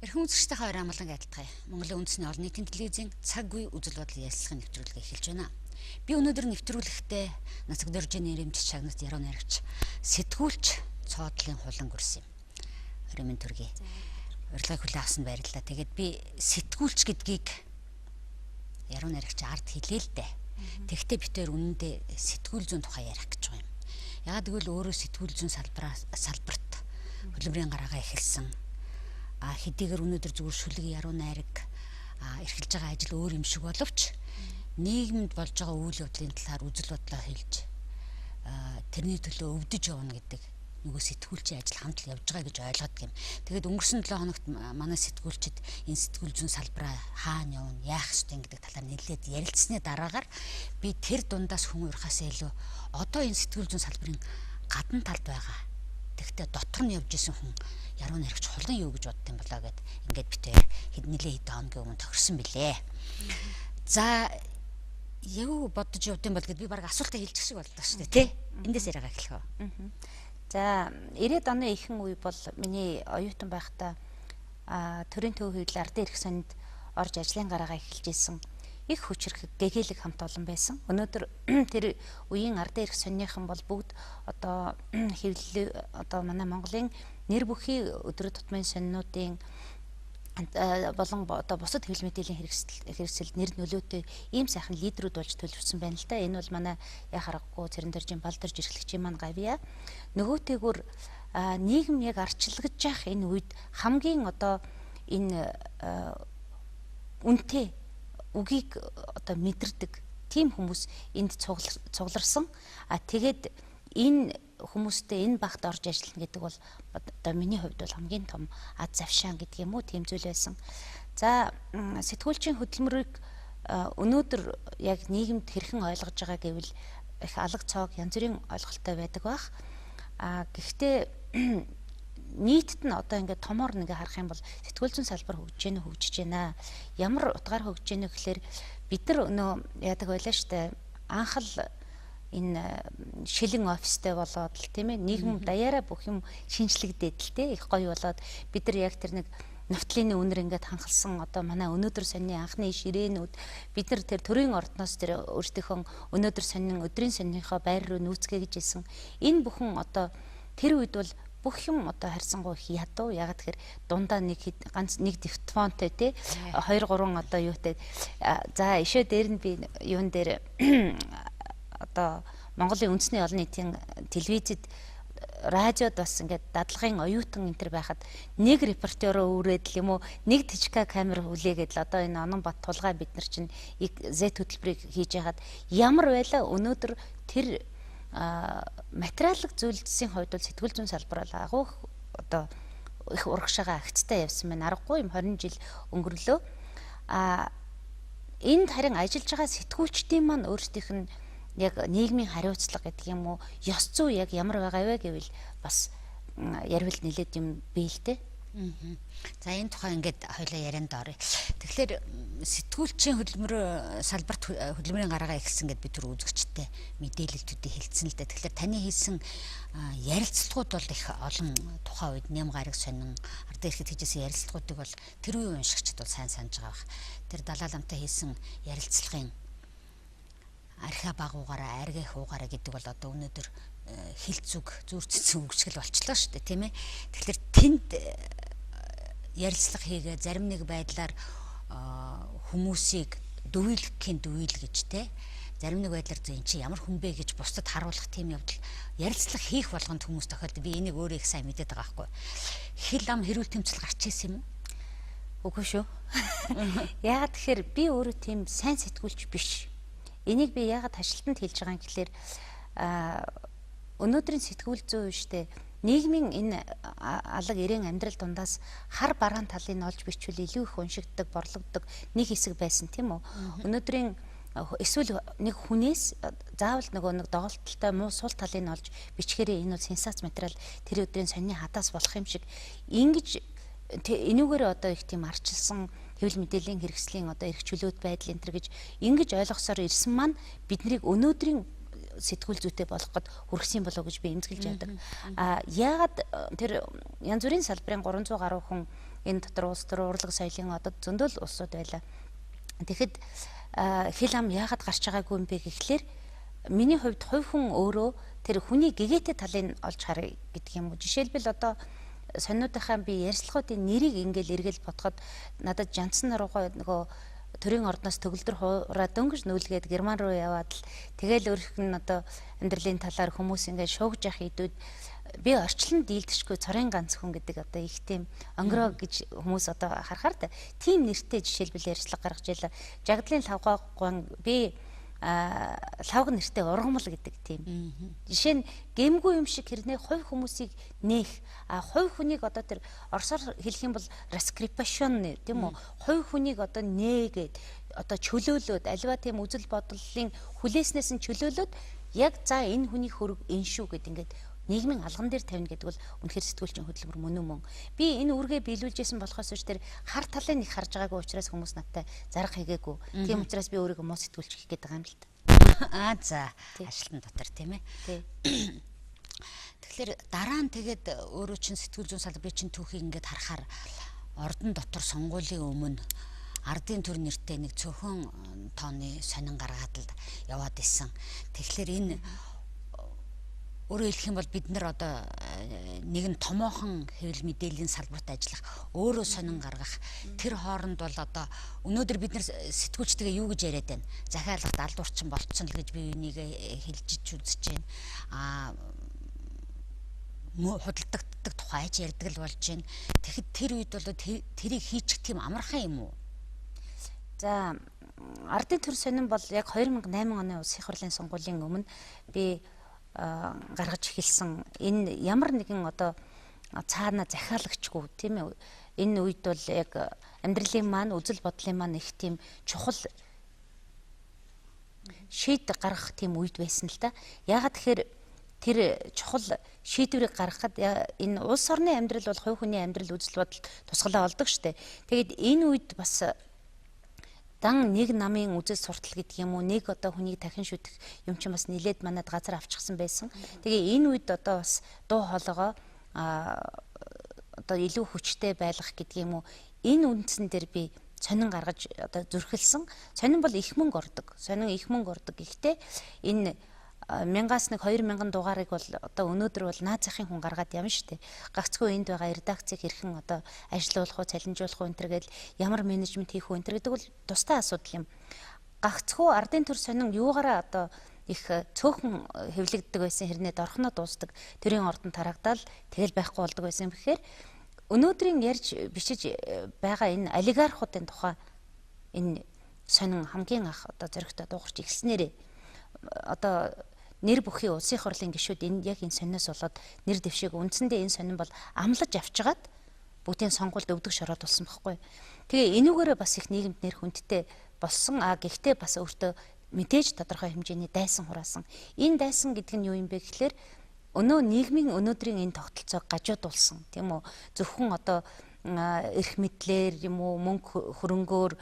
Эрхэм үзэгчтэй хоёр амгалан адилхан. Монголын үндэсний олон нийтийн телевизийн цаг үе үзэл бодлын ярилцлагын нэвтрүүлгээ эхэлж байна. Би өнөөдөр нэвтрүүлэхдээ Нацаг дөржиний нэрэмж чагнат яруу найрагч сэтгүүлч цоодлын хулан гүрсэн юм. Өрөөмийн төргий. Урилгыг хүлээн авсанд баярлалаа. Тэгээд би сэтгүүлч гэдгийг яруу найрагч ард хэлээ л дээ. Тэгтээ битээр үнэндээ сэтгүүл зүйн тухай ярих гэж байгаа юм. Ягаад гэвэл өөрөө сэтгүүл зүйн салбарт хөдөлмөрийн гараагаа эхэлсэн. Хэдийгээр өнөөдөр зүгээр шүлэг яруу найраг эрхэлж байгаа ажил өөр юм шиг боловч нийгэмд болж байгаа үйл явдлын талаар үзэл бодлоо хэлж тэрний төлөө өвдөж явна гэдэг нөгөө сэтгүүлчийн ажил хамт л явж байгаа гэж ойлгодог юм. Тэгээд өнгөрсөн 7 хоногт манай сэтгүүлчид энэ сэтгүүл зүйн салбараа хаана явна, яах ёстой гэдэг талаар нэлээд ярилцсны дараагаар би тэр дундаас хүн урахаас илүү одоо энэ сэтгүүл зүйн салбарын гадна талд байгаа. Тэгтээ дотор нь явж исэн хүн яруу найрагч хулан юу гэж бодд юм болоо гэд ингээд битээ нэлээд хэдэн хоногийн өмнө тохирсон билээ. За юу бодож явд юм бол гэд би баг асуултаа хэлчих шиг боллоо шүү дээ тий. Эндээс яриагаа эхлэх үү. За 90-ад оны ихэнх үе бол миний оюутан байхдаа төрийн төв хөвлөлийн ардын эрх сонинд орж ажлын гараагаа эхэлж исэн их хүчрэх гэгээлэг хамт олон байсан. Өнөөдөр тэр үеийн ардын эрх сонныхан бол бүгд одоо манай Монголын нэр бүхий өдөр тутмын сонинуудын болон одоо бусад хэвлэл мэдээллийн хэрэгсэл нэр нөлөөтэй ийм сайхан лидерүүд болж төлөвлөсөн байна л да. Энэ бол манай яа харахгүй цэрэн дэржин балдарж эрхлэгчийн маань гавья. Нөгөөтэйгүр нийгэм яг арчилгаж явах энэ үед хамгийн одоо энэ үнэтэй үгийг одоо мэдэрдэг тийм хүмүүс энд цугларсан. Тэгээд энэ хүмүүстэй энэ багт орж ажиллана гэдэг бол одоо миний хувьд бол хамгийн том ад завшаан гэдэг юм уу, тийм зүйл байсан. За сэтгүүлчийн хөдөлмөрийг өнөөдөр яг нийгэмд хэрхэн ойлгож байгаа гэвэл их алга цог янз бүрийн ойлголттой байдаг бах. Гэхдээ нийтэд нь одоо ингээд томоор ингээ харах юм бол сэтгүүл зүйн салбар хөгжиж байна. Ямар утгаар хөгжиж байна гэхээр бид нар өнөө яадаг байлаа штэ анх л энэ шилэн офистэй болоод л тийм ээ нийгэм даяараа бүх юм шинжлэгдээд л те их гоё болоод бид нар яг тэр нэг навтлын үнэр ингээд ханхалсан одоо манай өнөөдөр сонины анхны ширээнүүд бид нар тэр төрийн ордноос тэр өөрсдийнхөө өнөөдөр сонин өдрийн сониныхоо байр руу нүүцгээе гэж хэлсэн энэ бүхэн одоо тэр үед бол бүх юм одоо харьцангуй их ядуу ягаад тэгэхээр дундаа ганц нэг дифтфонтой те 2 3 одоо юутай за ишээ дээр нь би юун дээр одоо Монголын үндэсний олон нийтийн телевизэд радиод бас ингээд дадлагын оюутан энэ төр байхад нэг репортероо үрээд л юм уу нэг тижка камер хүлээгээд л одоо энэ Ононбат тулгай бид нар чинь Z хөтөлбөрийг хийж яхад ямар байла өнөөдөр тэр материалын зүйлсийн хувьд бол сэтгүүл зүйн салбар бол агуу одоо их урагшаага агцтай явсан байна. Аргагүй юм 20 жил өнгөрлөө. Энд харин ажиллаж байгаа сэтгүүлчдийн маань өөрсдийнх нь яг нийгмийн хариуцлага гэдэг юм уу ёс зүй яг ямар байгаа вэ гэвэл бас ярил нэлээд юм бий л дээ. За энэ тухай ингээд хоёлаа ярианд орё. Тэгэхээр сэтгүүлчийн хөдөлмөр салбарт хөдөлмөрийн гараагаа эхэлсэн гэдээ би түр үзэгчтэй мэдээлэлтүүдийг хэлсэн л дээ. Тэгэхээр таны хийсэн ярилцлагууд бол их олон тухайн үед нэм гараг сонин ардын эрхэд хийжсэн ярилцлагуудыг бол тэр үеийн уншигчид бол сайн санаж байгаа бах. Тэр Далааламтай хийсэн ярилцлагын архиа багуугаараа аргих уугаараа гэдэг бол одоо өнөөдөр хилцүг зүрцсэн үгчгэл болчлоо шүү дээ тийм ээ. Тэгэхээр тэнд ярилцлага хийгээ зарим нэг байдлаар хүмүүсийг дүййлгэхийн дүйл гэж те зарим нэг байдлаар энэ чи ямар хүн бэ гэж бусдад харуулах тийм явдал ярилцлага хийх болгонд хүмүүс тохиолдол би энийг өөрөө их сайн мэдээд байгаа байхгүй. Хэл ам хэрүүл тэмцэл гарч ирсэн юм уу? Үгүй шүү. Яагаад тэгэхээр би өөрөө тийм сайн сэтгүүлч биш. Энийг би яагаад хашлтанд хэлж байгаа юм гэхээр өнөөдрийн сэтгүүл зүй штэ нийгмийн энэ алга ирээн амьдрал дундаас хар бараан талыг олж бичвэл илүү их уншигддаг, борлогддог нэг хэсэг байсан тийм үү? Өнөөдрийн эсвэл нэг хүнээс заавал нэг доголдолтой муу сул талыг олж бичгээрээ энэ бол сенсац материал тэр өдрийн сонины хатаас болох юм шиг ингэж энүүгээр одоо их тийм арчилсан хэвлэл мэдээллийн хэрэгслийн одоо эрх чөлөөт байдал энэ төр гэж ингэж ойлгосоор ирсэн маань биднийг өнөөдрийн сэтгүүл зүйтэй болгоход хүргэсэн болов гэж би эмзэглэж байдаг. Яагаад тэр янз бүрийн салбарын 300 гаруй хүн энэ дотор улс төр урлаг соёлын одоо зөндөл улсууд байлаа. Тэгэхэд хэл ам яагаад гарч байгаагүй юм бэ гэхлээр миний хувьд хувь хүн өөрөө тэр хүний гэгээтэй талыг олж харъя гэдэг юм уу. Жишээлбэл одоо сониудынхаа би ярьцлагуудын нэрийг ингээл эргэл бодоход надад Жансан руугаа нөгөө төрийн ордноос төгөлдөр хуураад дөнгөж нүүлгээд Герман руу яваад л тэгэл өөрөх нь одоо амьдралын талаар хүмүүс ингээд шуугж явах идүүд би орчлон дийлдэшгүй цорын ганц хүн гэдэг одоо их тийм онгороо гэж хүмүүс одоо харахаар та тийм нэртэй жишээлбэл ярьцлага гаргаж ялла. Жагдлын лавгаагаан би лавг нэртэй ургамал гэдэг тийм. Жишээ нь гэмгүй юм шиг хэрнээ хувь хүмүүсийг нээх хувь хүнийг одоо тэр орсоор хэлэх юм бол раскрепашн тийм үү? Хувь хүнийг одоо нээгээд одоо чөлөөлөөд альва тийм үзэл бодлын хүлээснээс нь чөлөөлөөд яг за энэ хүний хөрөг энэ шүү гэд ингээд нийгмийн алган дээр тавина гэдэг бол үнэхээр сэтгүүлчийн хөдөлмөр мөн үү мөн. Би энэ үргээ биелүүлжсэн болохоос ч тэр хар талын их харж байгаагүй учраас хүмүүс надтай зарга хийгээгүй. Тийм учраас би өөрийгөө муу сэтгүүлч гэх гээд байгаа юм л да. За ажилтан дотор тийм ээ. Тий. Тэгэхээр дараа нь тэгээд өөрөө чинь сэтгүүл зүйн салбарын чинь түүхийг ингээд харахаар ордон дотор сонгуулийн өмнө ардын төр нэртэй нэг цөөхөн тооны сонин гаргаад л яваад исэн. Тэгэхээр энэ өөрөөр хэлэх юм бол бид нар одоо нэгэн томоохон хэвлэл мэдээллийн салбарт ажиллах, өөрөө сонин гаргах тэр хооронд бол одоо өнөөдөр бид нар сэтгүүлчтэйгээ юу гэж яриад байна? Захиалгад алдуурчин болцсон л гэж би энийг хэлж үзэж байна. Худалдагддаг тухайч ярьдаг л болж байна. Тэгэхэд тэр үед бол тэрийг хийчих тийм амархан юм уу? За ардын төр сонин бол яг 2008 оны улсын их хурлын сонгуулийн өмнө би гаргаж эхэлсэн. Энэ ямар нэгэн одоо цаана захиалагчгүй тийм ээ. Энэ үед бол яг амьдралын маань үзэл бодлын маань их тийм чухал шийдэл гаргах тийм үед байсан л да. Яагаад тэгэхээр тэр чухал шийдвэрийг гаргахад энэ улс орны амьдрал бол хувь хүний амьдрал үзэл бодол тусгалаа олдог штэ. Тэгээд энэ үед бас дан нэг намын үзэл суртал гэдэг юм уу, нэг одоо хүнийг дахин шүтэх юм чинь бас нилээд манад газар авчихсан байсан. Тэгээ энэ үед одоо бас дуу хоолойгоо одоо илүү хүчтэй байлгах гэдэг юм уу, энэ үндсэн дээр би сонин гаргаж одоо зүрхэлсэн. Сонин бол их мөнгө ордог. Сонин их мөнгө ордог. Гэхдээ энэ 1000-аас нэг 2000 дугаарыг бол одоо өнөөдөр бол наад захын хүн гаргаад явна шүү дээ. Гагцгүй энд байгаа редакцийг хэрхэн одоо ажилуулах уу, цалинжуулах уу энэ төр гэл ямар менежмент хийх үү энэ төр гэдэг бол тустай асуудал юм. Гагцгүй ардын төр сонин юугаараа одоо их цөөхөн хэвлэгддэг байсан хэрнээ дорхноо дуустдаг төрийн ордон тарагдаал тэгэл байхгүй болдог байсан гэхээр өнөөдрийн ярьж бичиж байгаа энэ олигархуудын тухай энэ сонин хамгийн анх одоо зөрөгтэй дуугарч эхэлснээрээ одоо нэр бүхий улсын хурлын гишүүд энэ яг энэ сониноос болоод нэр дэвшээг үндсэндээ энэ сонин бол амлаж авчгаад бүгдийн сонгуульд өвдөг шороод болсон байхгүй. Тэгээ энүүгээрээ бас их нийгэмд нэр хүндтэй болсон. Гэхдээ бас өөртөө мэдээж тодорхой хэмжээний дайсан хураасан. Энэ дайсан гэдэг нь юу юм бэ гэхлээр нийгмийн өнөөдрийн энэ тогтолцоог гажуудулсан тийм үү. Зөвхөн одоо эрх мэдлэр юм уу мөнгө хөрөнгөөр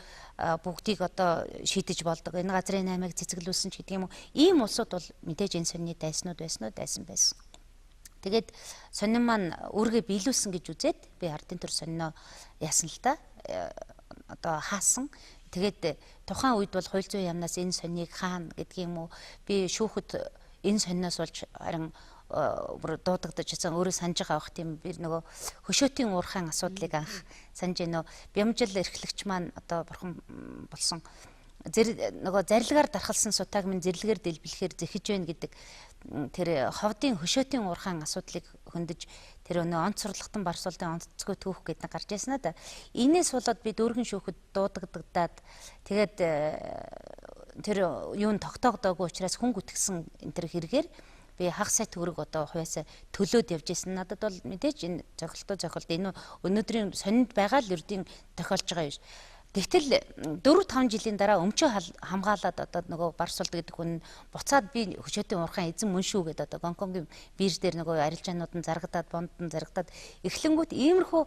бүгдийг одоо шийдэж болдог. Энэ газрын 8-ыг цэцгэлүүлсэн ч гэдэг юм уу. Ийм улсууд бол мэдээж энэ сонины дайснууд байсан. Тэгээд сонин маань өөргөө биелүүлсэн гэж үзээд би ардын төр сонино яасан л да. Одоо хаасан. Тэгээд тухайн үед бол хууль зүйн яамнаас энэ сониныг хаана гэдэг юм уу. Би шүүхэд энэ сониноос болж харин дуудагдаж байсан өөрөө санаж байгаа бах тийм би нөгөө хөшөөтийн уурхайн асуудлыг анх санаж байна. Бямжил эрхлэгч маань одоо бурхан болсон нөгөө зарилгаар дархалсан сутааг минь зэрлэгээр дэлбэлэхээр зэхэж байна гэдэг тэр ховдын хөшөөтийн уурхайн асуудлыг хөндөж тэр өнөө онц сурлахтан барсуулдын онцгой түүх гэдэг нь гарч яснаа да. Инээс болоод би дүүргэн шүүхэд дуудагдагдаад тэгээд тэр юун тогтоогдоогүй учраас хүн гүтгсэн энэ тэр хэрэгээр би хагас сая төгрөг одоо хувьяасаа төлөөд явж исэн. Надад бол мэдээж энэ зохилт энэ өнөөдрийн сонинд байгаа л ердийн тохиолж байгаа юм. Тэгтэл 4-5 жилийн дараа өмчөө хамгаалаад одоо нөгөө барсуулд гэдэг хүн буцаад би хөшөөтийн уурхайн эзэн мөн шүү гэдэг одоо Гонконгийн бирж дээр нөгөө арилжаанууд нь зарагдаад бондон зарагдаад эхлэнгүүт иймэрхүү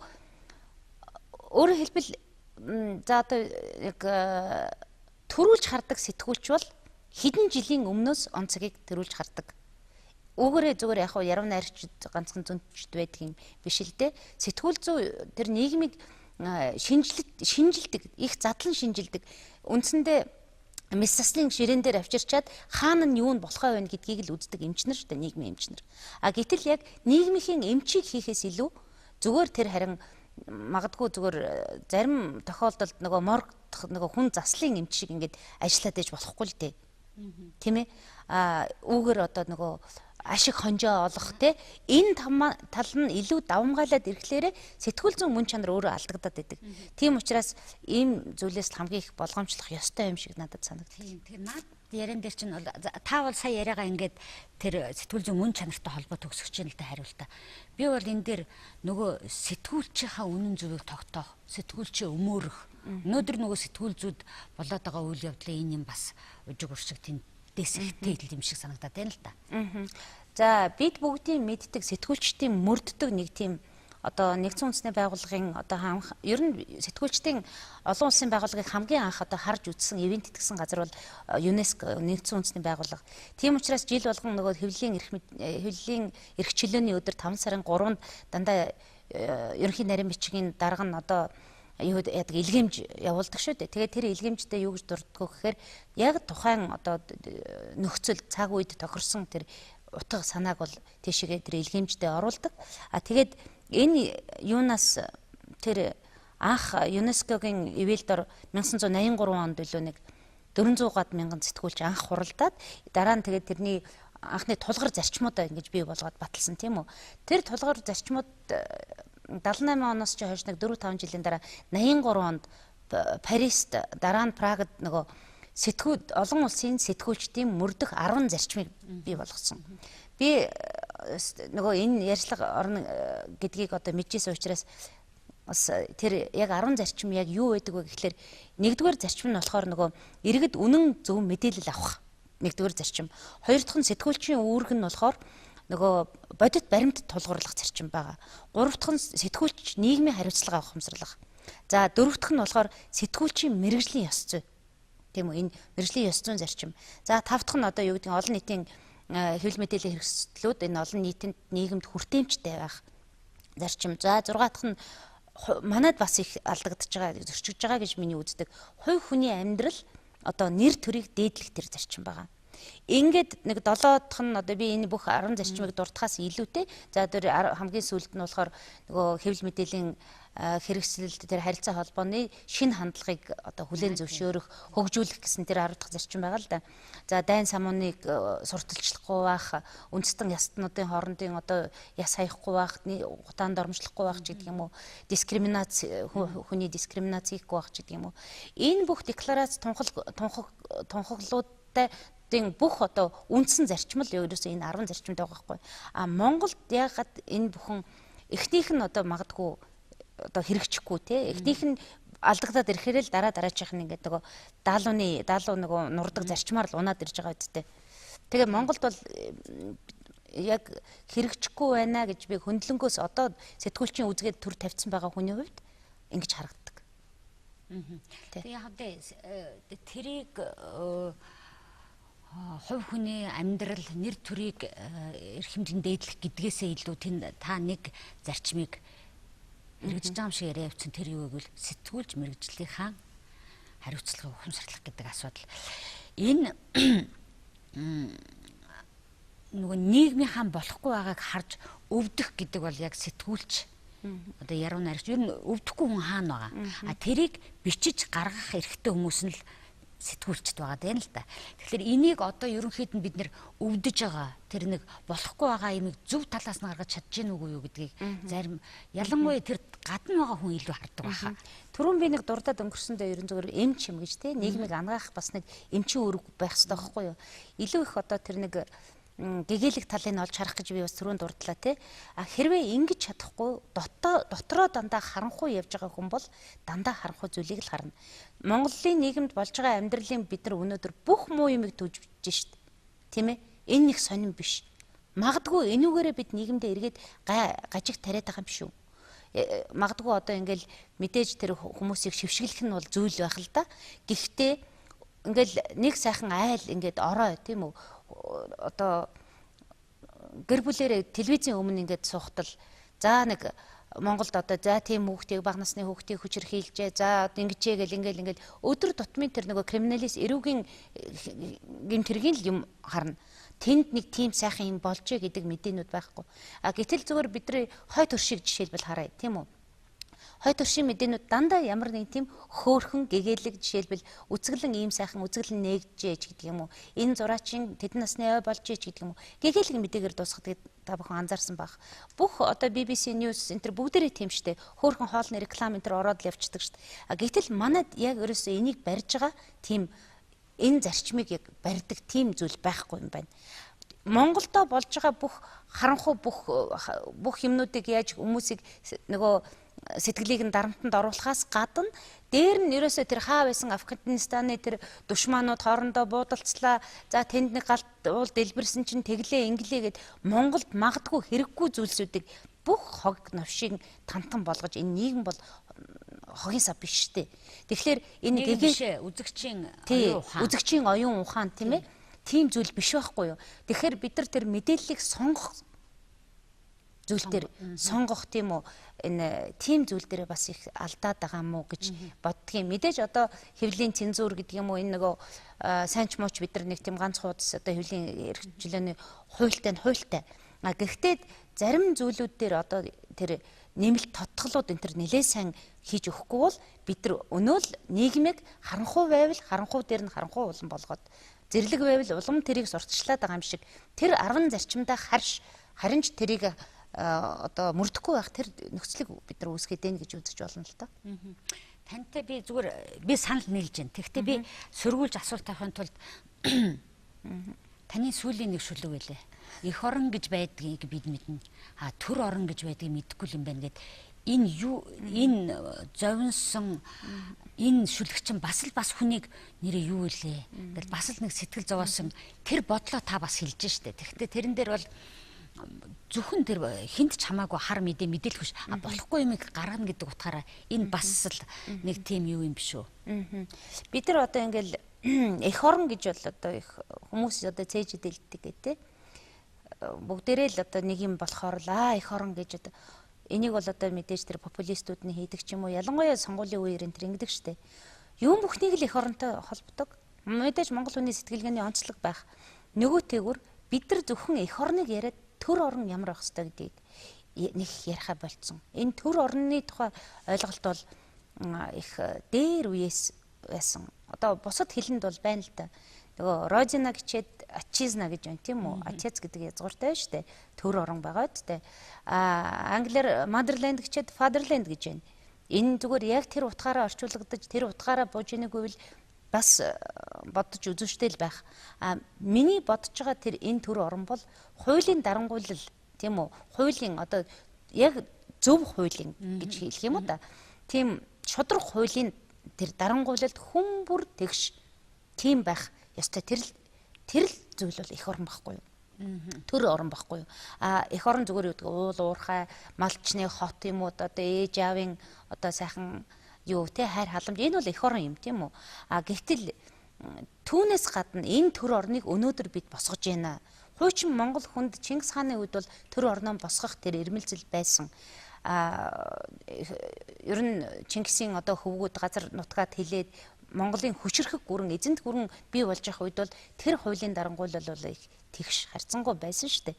өөрөөр хэлбэл за одоо яг төрүүлж хардаг сэтгүүлч бол хэдэн жилийн өмнөөс он цагийг төрүүлж хардаг. Үүгээрээ зүгээр яг яруу найрагчд ганцхан зөнчд байдаг юм биш л дээ. Сэтгүүл зүй тэр нийгмийг шинжилдэг, их задлан шинжилдэг. Үндсэндээ мис заслын ширээн дээр авчирчаад хаана нь юу нь болохоо байна гэдгийг л үздэг эмчнэр шүү дээ, нийгмийн эмчнэр. А гэтэл яг нийгмийн эмчийг хийхээс илүү зүгээр тэр харин магадгүй зүгээр зарим тохиолдолд нөгөө морг нөгөө хүн заслын эмч шиг ингээд ажиллаад ээж болохгүй л дээ. Тийм ээ. Үүгээр одоо нөгөө ашиг хонжоо олох те энэ тал нь илүү давмгайлаад ирэхлээрээ сэтгүүл зүйн мөн чанар өөрөө алдагдаад байдаг. Тийм учраас ийм зүйлээс хамгийн их болгоомжлох ёстой юм шиг надад санагдав. Тэгэхээр наад яран дээр чинь бол та бол сая яриагаа ингээд тэр сэтгүүл зүйн мөн чанартай холбоо төгсөж чинь л та хариултаа. Би бол энэ дээр нөгөө сэтгүүлчийнхаа үнэн зөвийг тогтоох, сэтгүүлчээ өмөөрөх. Өнөөдөр нөгөө сэтгүүлзүүд болоод байгаа үйл явдлын энэ юм бас ужиг уршиг дэсэгтэй юм шиг санагдаад байна л да. За бид бүгдийн мэддэг сэтгүүлчдийн мөрддөг нэг тийм одоо нэгдсэн үндэсний байгууллагын одоо ер нь сэтгүүлчдийн олон улсын байгууллагыг хамгийн анх одоо харж үзсэн ивент итгэсэн газар бол ЮНЕСКО нэгдсэн үндэсний байгууллага. Тийм учраас жил болгон нөгөө хэвлэлийн эрх чөлөөний өдөр 5 сарын 3-нд дандаа ерөнхий нарийн бичгийн дарга нь одоо юу яадаг илгээмж явуулдаг шүү дээ. Тэгээд тэр илгээмжтэй юу гэж дурддаг гэхээр яг тухайн одоо нөхцөл цаг үед тохирсон тэр утга санааг бол тийшээ тэр илгээмжтэй оруулдаг. Тэгээд энэ юунаас тэр анх ЮНЕСКОгийн ивэлдор 1983 онд илүү нэг 400 мянган сэтгүүлч анх хуралдаад дараа нь тэгээд тэрний анхны тулгар зарчмуудаа ингэж бий болгоод баталсан тийм үү. Тэр тулгар зарчмууд 78 оноос ч хойш нэг 4-5 жилийн дараа 83 онд Парист дараа нь Прагад нөгөө олон улсын сэтгүүлчдийн мөрдөх 10 зарчмыг бий болгосон. Би нөгөө энэ ярьцлага орно гэдгийг одоо мэдчихсэн учраас бас тэр яг 10 зарчим яг юу байдаг вэ гэхэлэр нэгдүгээр зарчим нь болохоор нөгөө иргэд үнэн зөв мэдээлэл авах нэгдүгээр зарчим. Хоёр дахь нь сэтгүүлчийн үүрэг нь болохоор нөгөө бодит баримт тулгуурлах зарчим байгаа. Гурав дахь нь сэтгүүлч нийгмийн хариуцлага авах ухамсарлах. За дөрөв дахь нь болохоор сэтгүүлчийн мэрэгжлийн ёс зүй. Тийм үү, энэ мэрэгжлийн ёс зүйн зарчим. За тав дахь нь одоо юу гэдэг нь олон нийтийн хэвлэл мэдээллийн хэрэгслүүд энэ олон нийтэнд нийгэмд хүртээмжтэй байх зарчим. За 6 дахь нь манайд бас их алдагдж байгаа, зөрчиж байгаа гэж миний үздэг. Хувь хүний амьдрал одоо нэр төрийг дээдлэх тэр зарчим байгаа. Ингээд нэг 7 дахь нь одоо би энэ бүх 10 зарчмыг дуртахаас илүүтэй. За тэр хамгийн сүүлд нь болохоор нөгөө хэвлэл мэдээллийн хэрэгсэлд тэр харилцаа холбооны шинэ хандлагыг одоо хүлээн зөвшөөрөх, хөгжүүлэх гэсэн тэр 10 дахь зарчим байгаа л да. За дайн самууныг сурталчлахгүй байх, үндэстэн ястнуудын хоорондын одоо яс хаяхгүй байх, утаанд ормжлохгүй байх ч гэдэг юм уу, дискриминац хүний дискриминац хийхгүй байх ч гэдэг юм уу. Энэ бүх декларац тунхаглуудтай бүх одоо үндсэн зарчим л ерөөсөө энэ 10 зарчимтай байгаа байхгүй. Монголд ягаад энэ бүхэн эхнийх нь одоо магадгүй одоо хэрэгжихгүй те эхнийх нь алдагдаад ирэхээр л дараачих нь ингээд нөгөө даалуу нөгөө нурдаг зарчмаар л унаад ирж байгаа үсттэй. Тэгээ Монголд бол яг хэрэгжихгүй байна гэж би хөндлөнгөөс одоо сэтгүүлчийн үзгээд төр тавьсан байгаа хүний хувьд ингэж харагддаг. Тэгээ яг тэрийг хувь хүний амьдрал нэр төрийг эрхэмжин дээдлэх гэдгээсээ илүү та нэг зарчмыг хэрэгжиж байгаа юм шиг яриа явуулсан тэр юу гэвэл сэтгүүлч мэрэгжлийнхаа хариуцлагыг ухамсарлах гэдэг асуудал. Энэ нөгөө нийгмийнхаа болохгүй байгааг харж өвдөх гэдэг бол яг сэтгүүлч одоо яруу найрагч ер нь өвдөхгүй хүн хаана байгаа. Тэрийг бичиж гаргах эрхтэй хүмүүс нь л сэтгүүлчд байгаа дээ л да. Тэгэхээр энийг одоо ерөнхийд нь бид нэр өвдөж байгаа тэр нэг болохгүй байгаа юмыг зөв талаас нь гаргаж чадж гин үгүй юу гэдгийг зарим ялангуяа тэр гадна байгаа хүн илүү хардаг байхаа. Түрүүн би нэг дурдаад өнгөрсөндөө ерөн зөвөр эмч юм гэж те нийгмийг ангаах бас нэг эмчийн үүрэг байх хэрэгтэй байхгүй юу? Илүү их одоо тэр нэг гэгээлэг талыг олж харах гэж би бас түрүүн дурдлаа те. Хэрвээ ингэж чадахгүй дотроо дандаа харанхуй явж байгаа хүн бол дандаа харанхуй зүйлийг л харна. Монголын нийгэмд болж байгаа амьдралын бид нар өнөөдөр бүх муу юмыг түжиж шít. Тийм ээ? Энэ нэг сонирн биш. Магадгүй энүүгээрээ бид нийгэмдээ эргээд гажиг тариад байгаа юм биш үү? Магадгүй одоо ингээл мэдээж тэр хүмүүсийг шившгэлэх нь бол зүйл байх л да. Гэхдээ ингээл нэг сайхан айл ингээд ороо тийм үү? Одоо гэр бүлэрээ телевизийн өмнө ингээд суухтал за нэг Монголд одоо за тийм хүүхдийг бага насны хүүхдийг хүчирхийлжээ. За ингэжээ гэл ингээл өдөр тутмын тэр нөгөө криминалист эрүүгийн гэмтэргийн л юм харна. Тэнд нэг тийм сайхан юм болжээ гэдэг мэдээнүүд байхгүй. А гэтэл зүгээр бидний хой төршиг жишээлбэл харъя тийм үү? Хой төршийн мэдээнүүд дандаа ямар нэг тийм хөөхөн гэгээлэг жишээлбэл үзэглэн ийм сайхан үзэглэн нээгжээж гэдэг юм уу. Энэ зураачийн тэдэн насны ой болж ээж гэдэг юм уу. Гэгээлэг мэдээгээр дуусгадаг та бүхэн анзаарсан баг. Бүх одоо BBC News энэ төр бүгдээрээ тийм штэ. Хөөхөн хоолны реклам энэ төр ороод л явцдаг штэ. А гэтэл манад яг ерөөсөө энийг барьж байгаа тийм энэ зарчмыг яг барьдаг тийм зүйл байхгүй юм байна. Монголдо болж байгаа бүх харанхуй бүх юмнуудыг яаж хүмүүсийг нөгөө сэтгэлийг нь дарамтанд оруулахаас гадна дээр нь ерөөсөө тэр хаа байсан Афганистаны тэр душманууд хоорондоо буудалцлаа. За тэнд нэг галт уул дэлбэрсэн чинь тэглээ инглээ гэд Монголд магадгүй хэрэггүй зүйлсүүдийг бүх хог навшиг тантан болгож энэ нийгэм бол хогийн сав биш штэ. Тэгэхээр энэ гэгээ үзэгчийн оюун ухаан. Үзэгчийн оюун ухаан тийм ээ. Тийм зүйл биш байхгүй юу. Тэгэхээр бид нар тэр мэдээллийг сонгох зүйл дээр сонгох тийм үү энэ тийм зүйл дээр бас их алдаад байгаа мó гэж боддгийн. Мэдээж одоо хэвлийн цензур гэдэг юм уу энэ нөгөө сайн ч мууч бид нар нэг тийм ганц хуудас одоо хэвлийн эрхчлөөний хуультай. А гэхдээ зарим зүйлүүд дээр одоо тэр нэмэлт тодтголууд энэ төр нэлээд сайн хийж өгөхгүй бол бид нар өнөө л нийгмийг харанхуй байвал харанхуй дээр нь харанхуй улам болгоод зэрлэг байвал улам тэрийг сурталчлаад байгаа юм шиг тэр 10 зарчимдаа харин ч тэрийг одоо мөрдөхгүй байх тэр нөхцөлийг бид нар үүсгэж дээ гэж үзэж болно л доо. Тантай би зүгээр би санал нийлж байна. Тэгэхдээ би сөргүүлж асуулт авахын тулд таны сүүлийн нэг шүлэг байлээ. Эх орон гэж байдгийг бид мэднэ. Төр орон гэж байдгийг мэдэхгүй юм байна гэд энэ зовнсон энэ шүлэгчин бас хүнийг нэрээ юу илээ. Ингээл бас л нэг сэтгэл зовоосон тэр бодлоо та бас хэлж штэ. Тэгэхдээ тэрэн дээр бол зөвхөн тэр хинт ч хамаагүй хар мэдээлэх биш. Болохгүй юмыг гаргана гэдэг утгаараа энэ бас л нэг тийм юу юм биш үү? Бид нар одоо ингээл эх орон гэж бол одоо их хүмүүс одоо цээж дэлдэг гэдэг. Бүгдээрээ л одоо нэг юм болохоор л эх орон гэж одоо энийг бол одоо мэдээж тэр популистууд нь хийдэг ч юм уу. Ялангуяа сонгуулийн үеэр энэ тэр ингэдэг штэ. Юм бүхнийг л эх оронтой холбодог. Мэдээж монгол хүний сэтгэлгээний онцлог байх. Нөгөөтэйгүр бид нар зөвхөн эх орныг яриад төр орн ямар байх ёстой гэдгийг нэг яриха болцсон. Энэ төр орны тухай ойлголт бол их дээр үеэс байсан. Одоо бусад хэлэнд бол байна л да. Нөгөө Родина гिचээд Ачизна гэж байна тийм үү? Ачиз гэдэг язгууртай шүү дээ. Төр орн байгаа дээ. Англиар Motherland гिचээд Fatherland гэж байна. Энэ зүгээр яг тэр утгаараа орчуулгадаж тэр утгаараа бууж ийнэггүй бол бас бодож үзүүштэй л байх. Миний бодож байгаа тэр энэ төр орн бол хуулийн дарангуйлал тийм үү? Хуулийн одоо яг зөв хуулийн гэж хэлэх юм уу та. Тийм шудраг хуулийн тэр дарангуйлалд хүн бүр тэгш тийм байх ёстой. Тэр л зүйл бол эх орн байхгүй юу? Төр орн байхгүй юу? Эх орн зүгээр үүдэг уул уурхай малчны хот юм уу одоо ээж аавын одоо сайхан юу те хайр халамж энэ бол эх орн юм тийм үү? Гэвтэл түүнээс гадна энэ төр орныг өнөөдөр бид босгож байна. Хуучин Монгол хүнд Чингис хааны үед бол төр орноо босгох тэр ирмэлзэл байсан. Ер нь Чингисийн одоо хөвгүүд газар нутгаад хилээд Монголын хүчрхэг гүрэн эзэнт гүрэн бий болж явах үед бол тэр хуулийн дарангуйлал бол их тэгш харьцангуй байсан шүү дээ.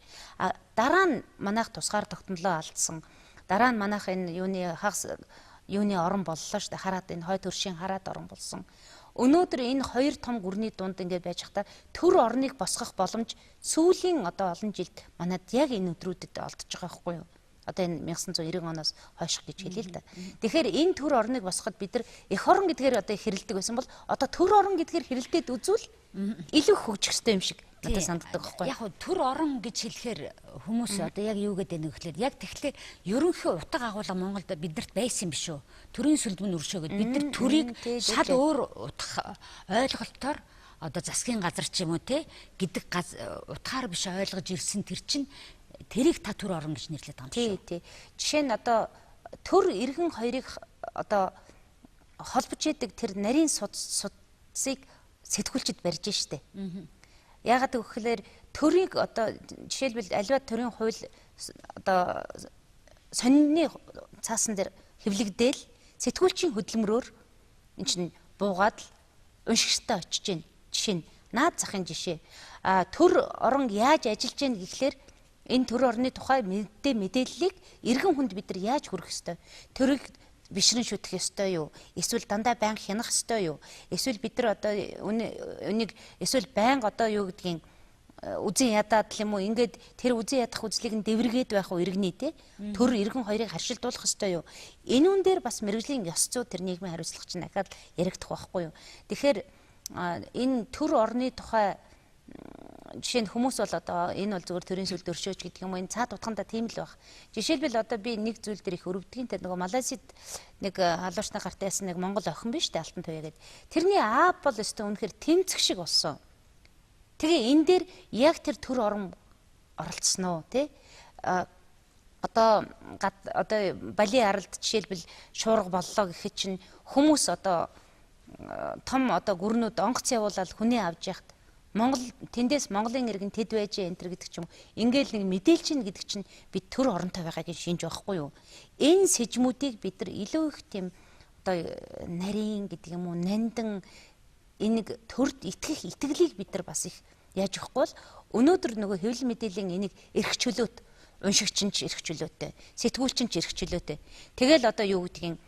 Дараа нь манайх тусгаар тогтнолоо алдсан. Дараа нь манайх энэ юуны орн боллоо шүү дээ. Хараад энэ хой төршийн хараад орн болсон. Өнөөдөр энэ хоёр том гүрний дунд ингээд байж хата төр орныг босгох боломж сүүлийн одоо олон жилд манад яг энэ өдрүүдэд олдож байгаа байхгүй юу? Одоо энэ 1990 оноос хойш гэж хэлээ л да. Тэгэхээр энэ төр орныг босгоход бид нар эх орн гэдгээр одоо хэрэлдэг байсан бол одоо төр орн гэдгээр хэрэлдээд үзвэл илүү хөгжих ёстой юм шиг надад санагддаг байхгүй юу? Яг хөө төр орн гэж хэлэхээр хүмүүс одоо яг юу гэдэг нэг гэхлээр яг тэгэхээр ерөнхий утга агуулга Монголд бидэрт байсан биш үү? Төрийн сүлдмэн өршөөгд бид нар төрийг шал өөр утга ойлголтоор одоо засгийн газар ч юм уу те гэдэг утгаар биш ойлгож ирсэн тэр чинь тэрийг та төр орн гэж нэрлэдэг юм шүү. Тий. Жишээ нь одоо төр иргэн хоёрыг одоо холбож идэг тэр нарийн судсыг сэтгүүлчд барьж штэ. Яагаад гэвэл төрийг одоо жишээлбэл аливаа төрийн хууль одоо сонины цаасан дээр хэвлэгдээл сэтгүүлчийн хөдөлмөрөөр эн чинь буугаад л уншигчтай очиж гин. Жишээ нь наад захын жишээ. Төр орон яаж ажиллаж гин гэхлээр энэ төр орны тухай мэдээллийг иргэн хүнд бид нар яаж хүргэх ёстой? Төрийг бишрэн шүтэх ёстой юу? Эсвэл дандаа байнга хянах ёстой юу? Эсвэл бид нар одоо үнийг эсвэл байнга одоо юу гэдгийг үзэн ядаад л юм уу? Ингээд тэр үзэн ядах үзлийг нь дэвэргээд байх уу иргэний те? Төр иргэн хоёрыг харшилдуулах ёстой юу? Энэ үн дээр бас мэрэгжлийн ёс зүй тэр нийгмийн хариуцлага чинь дахиад яригдах байхгүй юу? Тэгэхээр энэ төр орны тухай жишээ нь хүмүүс бол одоо энэ бол зүгээр төрийн сүлд өршөөж гэдэг юм уу, энэ цаад утгандаа тийм л байх. Жишээлбэл одоо би нэг зүйл дээр их өрөвдгийн тэр нөгөө Малайзид нэг халуурчны гартаа ясан нэг Монгол охин биш үү Алтан туяа гэдэг. Тэрний аав бол өстө үнэхээр тэмцэх шиг болсон. Тэгээ энэ дээр яг тэр төр орон оролцсон уу тий? Одоо Бали аралд жишээлбэл шуурга боллоо гэхэд чинь хүмүүс одоо том одоо гүрнүүд онгоц явуулаад хүний авч яхад Монголын иргэн тэд байж энэ төр гэдэг ч юм. Ингээл нэг мэдээлж ийн гэдэг чинь бид төр оронтой байгааг шинж байхгүй юу? Энэ сэжмүүдийг бид нар илүү их тийм одоо нарийн гэдэг юм уу, нандан энийг төрд итгэх итгэлийг бид нар бас их яаж өгөхгүй бол өнөөдөр нөгөө хэвлэл мэдээллийн энийг эрх чөлөөт уншигч нь ч эрх чөлөөтэй, сэтгүүлч нь ч эрх чөлөөтэй. Тэгэл одоо юу гэдгийг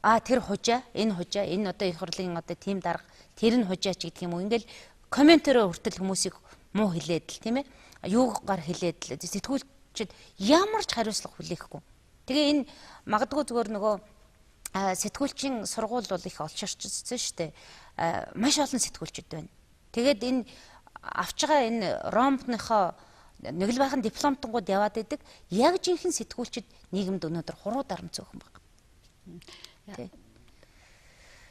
тэр хужаа, энэ одоо их хурлын одоо тим дарга, тэр нь хужаач гэдэг юм уу. Ингээл комментараа хүртэл хүмүүсийг муу хэлээд л тийм ээ. Юугаар хэлээд л сэтгүүлчид ямар ч хариуцлага хүлээхгүй. Тэгээ энэ магадгүй зүгээр нөгөө сэтгүүлчийн сургууль бол их олж орчихсон шүү дээ. Маш олон сэтгүүлчид байна. Тэгээд энэ авч байгаа энэ ромбныхоо нэг л байхын дипломтонгууд яваад идэг. Яг жинхэнэ сэтгүүлчид нийгэмд өнөөдөр хуруу дарамт зөөхөн байна.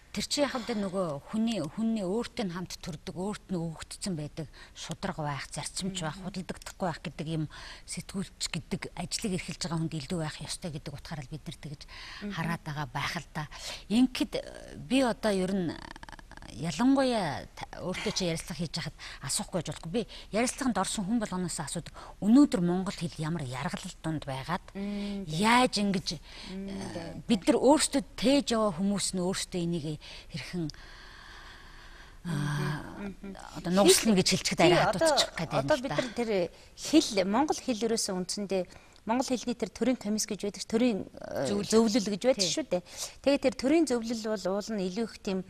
Тэр чи яхад нөгөө хүний өөртөө хамт төрдөг, өөрт нь өгөгдсөн байдаг шудраг байх, зарцимж байх, худалдагдахгүй байх гэдэг юм сэтгүүлч гэдэг ажлыг эрхэлж байгаа хүнд илүү байх ёстой гэдэг утгаараа бид нар тэгж хараад байгаа байх л да. Ингээд би одоо ер нь ялангуяа өөртөө чи ярилцлага хийж хахад асуухгүй гэж болохгүй. Би ярилцлаганд орсон хүн болгоноос асуудаг. Өнөөдөр монгол хэл ямар яргалал донд байгаад яаж ингэж бид нар өөрсдөө тээж яваа хүмүүс нь өөрсдөө энийг хэрхэн одоо нуугслан гэж хэлчихэд арай хадуучих гэдэг юм. Одоо бид нар тэр хэл монгол хэл ерөөсөө үндсэндээ монгол хэлний тэр төрийн комисс гэж байдаг, төрийн зөвлөл гэж байдаг шүү дээ. Тэгээд тэр төрийн зөвлөл бол уул нь илүү их тийм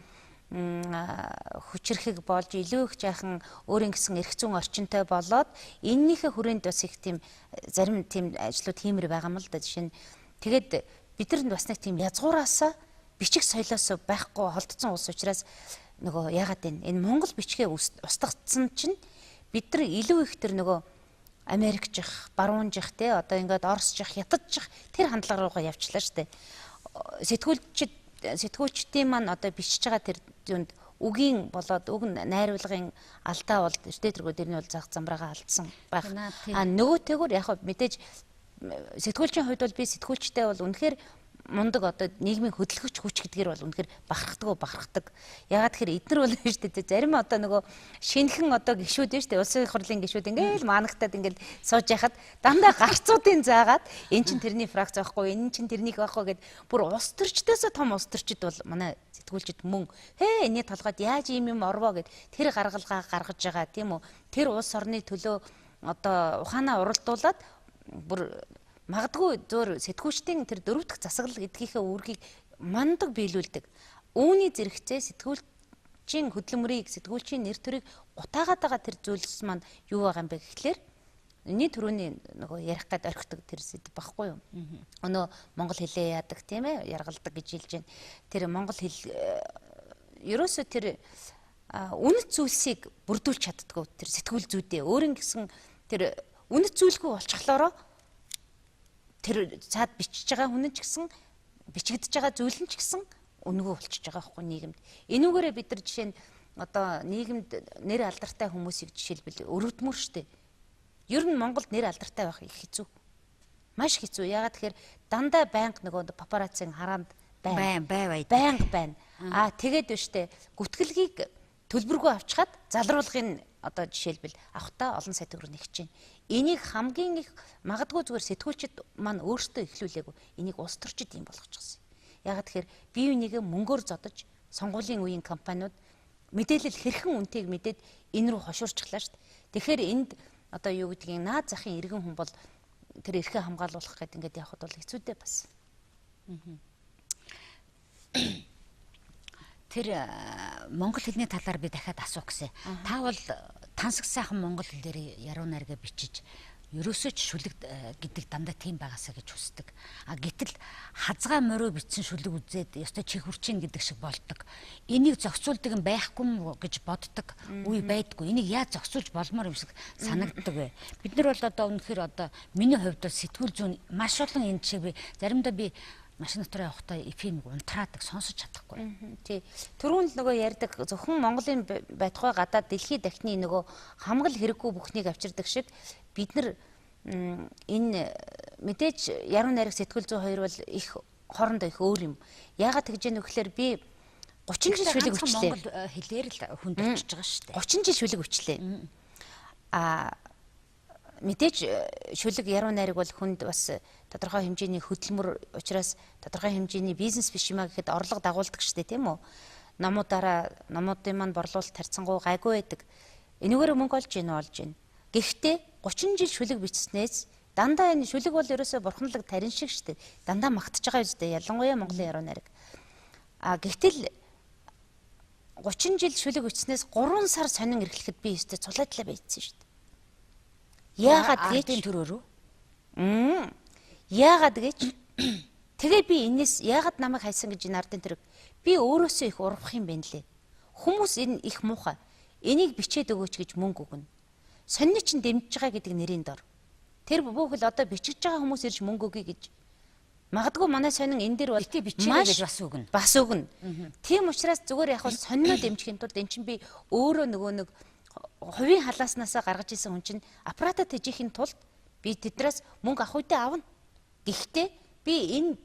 хүчрэхэг болж илүү их жаахан өөрийн гэсэн эрх зүйн орчинтой болоод эннийхээ хүрээнд бас их тийм зарим тийм ажлууд хиймэр байгаа юм л да. Жишээ нь тэгээд бид нар бас нэг тийм язгуураасаа бичих соёлоос байхгүй холдсон улс учраас нөгөө яагаад энэ монгол бичгээ устгацсан чинь бид нар илүү их тэр нөгөө Америкчих, баруунжих те одоо ингээд Оросчих, Хятадчих тэр хандлага руугаа явчлаа штэ. Сэтгүүлчдийн маань одоо бичиж байгаа тэр зүүнд үгийн болоод үг найруулгын алдаа бол тэргүү дэрний бол зах замбраага алдсан байх. Нөгөөтэйгөр яг мэдээж сэтгүүлчийн хувьд бол би сэтгүүлчтэй бол үнэхээр мундаг одоо нийгмийн хөдөлгөгч хүч гэдгээр бол үнэхээр бахархдаг. Ягаад тэгэхээр эднэр бол биш үү зарим одоо нөгөө шинэхэн одоо гишүүд биш үү улсын их хурлын гишүүд ингээл маанагтаад ингээл сууж яхад дандаа гарцуудын заагаад эн чин тэрний фракц байхгүй энэ чин тэрнийг байхгүй гэд бүр улс төрчдөөсөө том улс төрчид бол манай сэтгүүлчид мөн энэний толгойд яаж юм орвоо гэд тэр гаргалгаа гаргаж байгаа тийм үү тэр улс орны төлөө одоо ухаанаа уралдуулаад бүр магадгүй зөөр сэтгүүлчдийн тэр 4 дахь засаглал гэдгийнхээ үүргийг мандаг биелүүлдэг. Үүний зэрэгцээ сэтгүүлчийн хөдөлмөрийг, сэтгүүлчийн нэр төрийг гутаагаад байгаа тэр зүйлс маань юу байгаа юм бэ гэхлээр энэ түрүүний нөгөө ярих гад орхидог тэр сэдв багхгүй юу? Өнөө монгол хэлээ яадаг тийм ээ, яргалдаг гэж хэлж байна. Тэр монгол хэл ерөөсөө тэр үнэт зүйлсийг бүрдүүлж чаддгүй тэр сэтгүүл зүйдээ өөрийн гэсэн тэр үнэт зүйлгүй болчихлоороо тэр цаад бичиж байгаа хүн ч гэсэн бичигдэж байгаа зүйл нь ч гэсэн өнгөө болчихж байгаа байхгүй нийгэмд. Энүүгээрээ бид нар жишээ нь одоо нийгэмд нэр алдартай хүмүүсийг жишээлбэл өрөвдмөр штэ. Ер нь Монголд нэр алдартай байх их хэцүү. Маш хэцүү. Ягаад тэгэхээр дандаа байнга нөгөө папараццийн хараанд байна. Байнга. Тэгээд штэ гүтгэлгийг төлбөргөө авчгаад залруулахын одоо жишээлбэл авахтаа олон сая төгрөг нэгж чинь. Энийг хамгийн их магадгүй зүгээр сэтгүүлчид маань өөрсдөө эхлүүлээгүй. Энийг улс төрчид юм болгочихсон. Ягаад тэгэхээр бие бинийгээ мөнгөөр зодож сонгуулийн үеийн компаниуд мэдээлэл хэрхэн үнэтэйг мэдээд энэ рүү хошуурчихлаа шүү дээ. Тэгэхээр энд одоо юу гэдгийг наад захын иргэн хүн бол тэр эрхээ хамгаалуулах гэдэг ингээд явахд бол хэцүү дээ бас. Тэр монгол хэлний талаар би дахиад асуух гэсэн. Та бол тансаг сайхан монгол хэлээр яруу найргаа бичиж ерөөсөө ч шүлэг гэдэг дандаа тийм байгаасаа гэж хүсдэг. Гэтэл хазгаа морой бичсэн шүлэг үзээд ёстой чих хүрчин гэдэг шиг болдог. Энийг зохицуулдаг юм байхгүй мó гэж боддог үе байдгүй. Энийг яаж зохицуулж болмоор юм шиг санагддаг вэ? Бид нар бол одоо үнэхээр одоо миний хувьд бол сэтгүүл зүүн маш олон энэ шиг би заримдаа би машин дотор явахдаа эфемиг унтраадаг, сонсож чадахгүй. Тий. Түрүүн л нөгөө ярьдаг зөвхөн Монголын байтугай гадаад дэлхийд дахны нөгөө хамгал хэрэггүй бүхнийг авчирдаг шиг бид нар энэ мэдээж яруу найраг сэтгүүл зүйн хоёр бол их хоорондоо их өөр юм. Яагаад тэгж яах вэ гэхээр би 30 жил шүлэг өчлөө. Монгол хэлээр л хүнд очиж байгаа шүү дээ. 30 жил шүлэг өчлөө. Мэдээж шүлэг яруу найраг бол хүнд бас тодорхой хэмжээний хөдөлмөр учраас тодорхой хэмжээний бизнес биш юмаа гэхэд орлого дагуулдаг шүү дээ, тийм үү? Номуудын маань борлуулалт тарьцангуй гайгүй байдаг. Энэгээр мөнгө олж ийн олж ийн. Гэхдээ 30 жил шүлэг бичснээс дандаа энэ шүлэг бол ерөөсөө бурханлаг тарин шиг шүү дээ. Дандаа магтаж байгаа үстэй ялангуяа Монголын яруу найраг. Гэвтэл 30 жил шүлэг бичснээс 3 сар сонин эрхлэхэд би өстэй цулаатлаа байцсан шүү дээ. Яагаад гэж төрөөрөө? Яагаад гэж тэгээ би энэс яагаад намайг хайсан гэж энэ ардын тэрэг би өөрөөсөө их урвах юм байна лээ. Хүмүүс энэ их муухай. Энийг бичээд өгөөч гэж мөнгө өгнө. Сонины чинь дэмжиж байгаа гэдэг нэрийн дор. Тэр бүхэл одоо бичиж байгаа хүмүүс ирж мөнгө өгье гэж. Магадгүй манай сонин энэ дэр бол бичээ гэж бас өгнө. Бас өгнө. Тийм учраас зүгээр яг сонино дэмжихийн тулд эн чинь би өөрөө нөгөө нэг хувийн халааснасаа гаргаж исэн хүн чинь аппаратад хийхин тулд би тэднээс мөнгө авах үедээ авна. Гэхдээ би энэ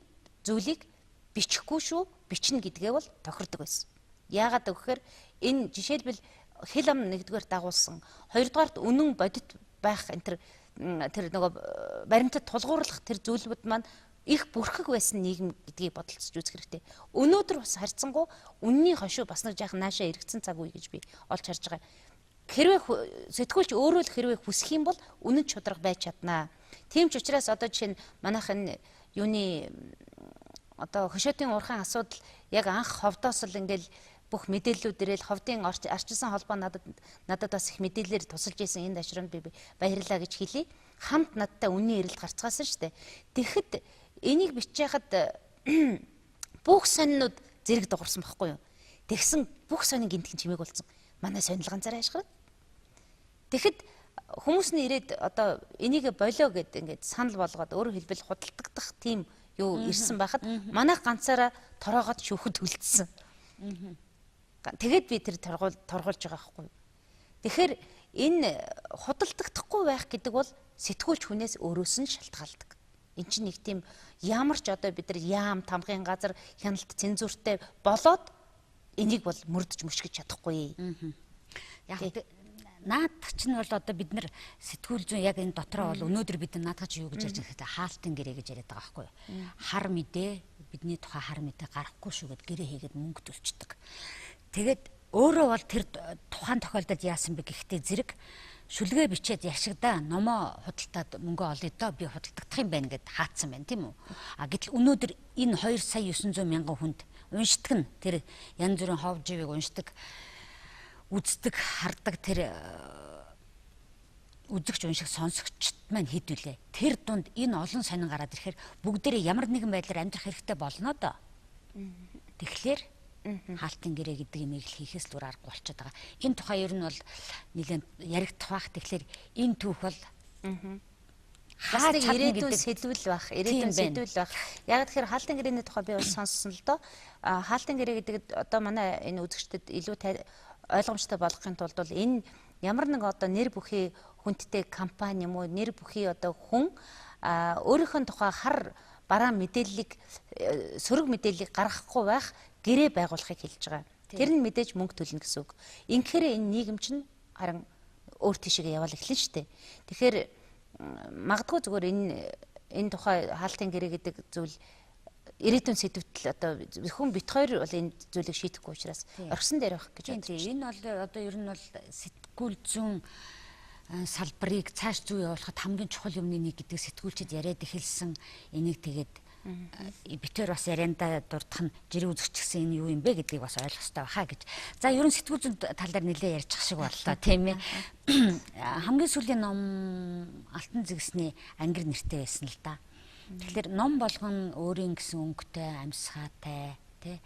зүйлийг бичихгүй шүү, бичнэ гэдгээ бол тохирдог байсан. Яагаад гэвэл энэ жишээлбэл хэл ам нэгдүгээр дагуулсан, хоёрдугаарт үнэн бодит байх энэ тэр нөгөө баримтад тулгуурлах тэр зүйлүүд маань их бүрхэг байсан нийгэм гэдгийг бодолцож үзэх хэрэгтэй. Өнөөдөр бас харьцангуй үнний хошуу бас нэг жаахан наашаа эргэцэн цаг үе гэж би олж харж байгаа. Хэрвээ сэтгүүлч өөрөө л хэрвээ хүсэх юм бол үнэн чудраг байж чаднаа. Тийм ч учраас одоо жишээ нь манайх энэ юуны одоо хөшөөтийн урхан асуудал яг анх ховдоос л ингээл бүх мэдээллүүд ирээл ховдын арчилсан холбоо надад бас их мэдээлэлээр тусалж исэн энэ дашрамд би баярлалаа гэж хэлье. Хамт надтай үнний эрэлт гарцгаасан шүү дээ. Тэгэхэд энийг бичиж яхад бүх сонинууд зэрэг дуурсан байхгүй юу? Тэгсэн бүх сонин гинтхэн чимээг болсон. Манай сонил ганцаараа ашиглаад. Тэгэхэд хүмүүс нь ирээд одоо энийг болоо гэд ингээд санал болгоод өөрөөр хэлбэл худалдагдах тийм юу ирсэн байхад манайх ганцаараа тороогоод шүүхэд үлдсэн. Тэгээд би тэр торгуулж байгаа байхгүй. Тэгэхээр энэ худалдагдахгүй байх гэдэг бол сэтгүүлч хүнээс өөрөөс нь шалтгаалдаг. Эн чинь нэг тийм ямар ч одоо бид нар яам тамгын газар хяналт цензуртэй болоод энийг бол мөрдөж мөшгөж чадахгүй. Яг наад чинь бол одоо бид нар сэтгүүл зүйн яг энэ дотроо бол өнөөдөр бид наадгач юу гэж ярьж байгаа хэвээр хаалтын гэрээ гэж яриад байгаа байхгүй юу? Хар мэдээ бидний тухай хар мэдээ гарахгүй шүү гэд гэрээ хийгээд мөнгө төлчдөг. Тэгээд өөрөө бол тэр тухайн тохиолдолд яасан бэ гэхтээ зэрэг шүлгээ бичээд яшигдаа номоо худалдаад мөнгө олъё доо би худалдах юм байна гэд хаацсан байна тийм үү? Гэтэл өнөөдөр энэ 2,900,000 хүнд уншдаг нь тэр янз бүрийн хов живийг уншдаг үздэг, хардаг тэр үзэгч унших сонсогчд маань хэд вүлээ. Тэр дунд энэ олон сонин гараад ирэхээр бүгдээрээ ямар нэгэн байдлаар амьдрах хэрэгтэй болно доо. Тэгэхээр хаалтын гэрээ гэдэг юмыг л хийхээс л аргагүй болчиход байгаа. Энэ тухай ер нь бол нэлээд яригдах бах. Тэгэхээр энэ түүх бол бас нэг ирээдүйн сэдвэл байх. Ирээдүйн сэдвэл байх. Яг тэгэхээр хаалтын гэрээний тухай би бас сонссон л доо. Хаалтын гэрээ гэдэг одоо манай энэ үзэгчдэд илүү ойлгомжтой болгохын тулд бол энэ ямар нэг одоо нэр бүхий хүндтэй компани юм уу нэр бүхий одоо хүн өөрийнхөө тухай хар бараа мэдээллийг сөрөг мэдээллийг гаргахгүй байх гэрээ байгуулахыг хэлж байгаа. Тэр нь мэдээж мөнгө төлнө гэсэн үг. Инхээр энэ нийгэм чинь харин өөр тийшээ яваал эхлэн штэ. Тэгэхээр магадгүй зүгээр энэ тухай хаалтын гэрээ гэдэг зүйл ирээдүйн сэдвтэл одоо зөвхөн бит хоёр бол энэ зүйлийг шийдэхгүй учраас орхисон дээр байх гэж бодож байна. Энэ бол одоо ер нь бол сэтгүүл зүүн салбарыг цааш зүү явуулахад хамгийн чухал юмны нэг гэдэг сэтгүүлчид яриад эхэлсэн. Энийг тэгээд битээр бас ярианда дурдах нь жирийн үзэгч гэсэн энэ юу юм бэ гэдгийг бас ойлгох хэрэгтэй байхаа гэж. За ер нь сэтгүүл зүйн тал дээр нэлээд ярьчих шиг боллоо тийм ээ. Хамгийн сүүлийн ном Алтан зэгсний ангир нэртэй байсан л да. Тэгэхээр ном болгон өөрийн гэсэн өнгөтэй, амьсгаатай тий